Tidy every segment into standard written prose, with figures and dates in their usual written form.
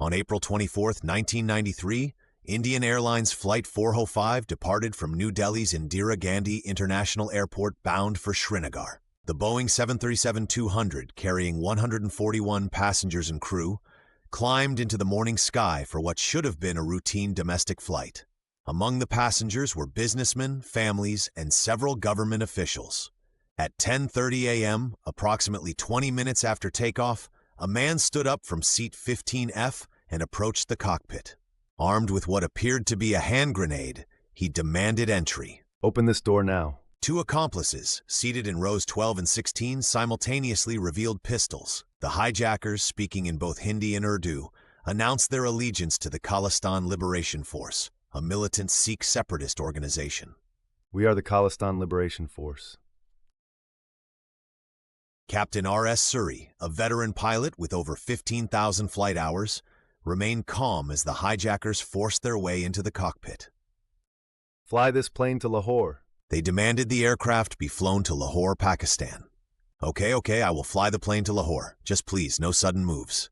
On April 24, 1993, Indian Airlines Flight 405 departed from New Delhi's Indira Gandhi International Airport bound for Srinagar. The Boeing 737-200, carrying 141 passengers and crew, climbed into the morning sky for what should have been a routine domestic flight. Among the passengers were businessmen, families, and several government officials. At 10:30 a.m., approximately 20 minutes after takeoff, a man stood up from seat 15F and approached the cockpit. Armed with what appeared to be a hand grenade, he demanded entry. Open this door now. Two accomplices, seated in rows 12 and 16, simultaneously revealed pistols. The hijackers, speaking in both Hindi and Urdu, announced their allegiance to the Khalistan Liberation Force, a militant Sikh separatist organization. We are the Khalistan Liberation Force. Captain R.S. Suri, a veteran pilot with over 15,000 flight hours, remained calm as the hijackers forced their way into the cockpit. Fly this plane to Lahore. They demanded the aircraft be flown to Lahore, Pakistan. Okay, I will fly the plane to Lahore. Just please, no sudden moves.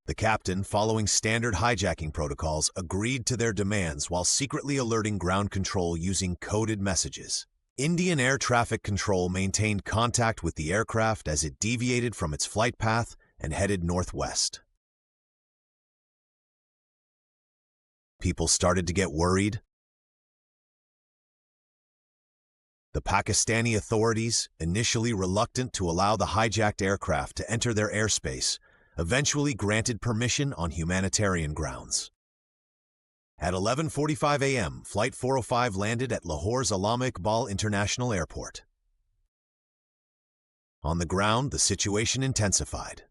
The captain, following standard hijacking protocols, agreed to their demands while secretly alerting ground control using coded messages. Indian Air Traffic Control maintained contact with the aircraft as it deviated from its flight path and headed northwest. People started to get worried. The Pakistani authorities, initially reluctant to allow the hijacked aircraft to enter their airspace, eventually granted permission on humanitarian grounds. At 11:45 a.m., Flight 405 landed at Lahore's Allama Iqbal International Airport. On the ground, the situation intensified.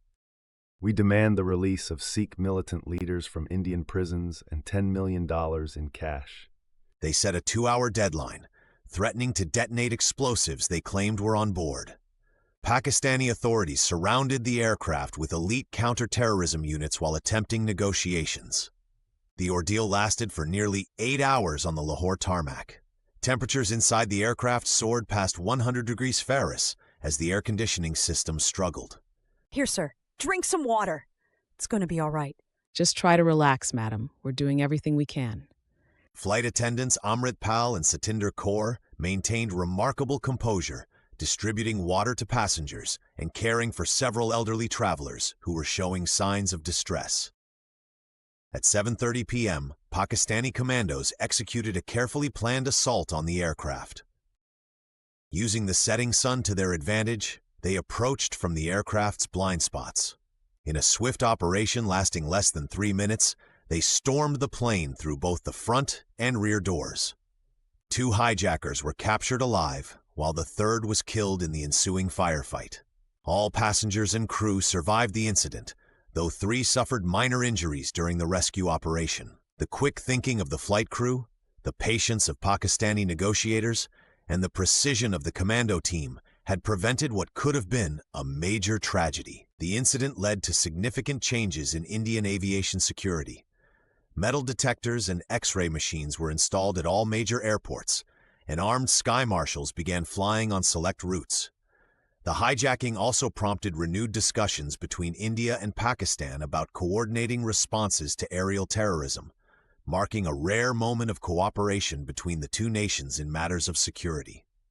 We demand the release of Sikh militant leaders from Indian prisons and $10 million in cash. They set a 2-hour deadline, threatening to detonate explosives they claimed were on board. Pakistani authorities surrounded the aircraft with elite counter-terrorism units while attempting negotiations. The ordeal lasted for nearly 8 hours on the Lahore tarmac. Temperatures inside the aircraft soared past 100 degrees Fahrenheit as the air conditioning system struggled. Here, sir. Drink some water. It's going to be all right. Just try to relax, madam. We're doing everything we can. Flight attendants Amrit Pal and Satinder Kaur maintained remarkable composure, distributing water to passengers and caring for several elderly travelers who were showing signs of distress. At 7:30 p.m., Pakistani commandos executed a carefully planned assault on the aircraft. Using the setting sun to their advantage, they approached from the aircraft's blind spots. In a swift operation lasting less than 3 minutes, they stormed the plane through both the front and rear doors. 2 hijackers were captured alive, while the third was killed in the ensuing firefight. All passengers and crew survived the incident, though 3 suffered minor injuries during the rescue operation. The quick thinking of the flight crew, the patience of Pakistani negotiators, and the precision of the commando team had prevented what could have been a major tragedy. The incident led to significant changes in Indian aviation security. Metal detectors and X-ray machines were installed at all major airports, and armed sky marshals began flying on select routes. The hijacking also prompted renewed discussions between India and Pakistan about coordinating responses to aerial terrorism, marking a rare moment of cooperation between the two nations in matters of security.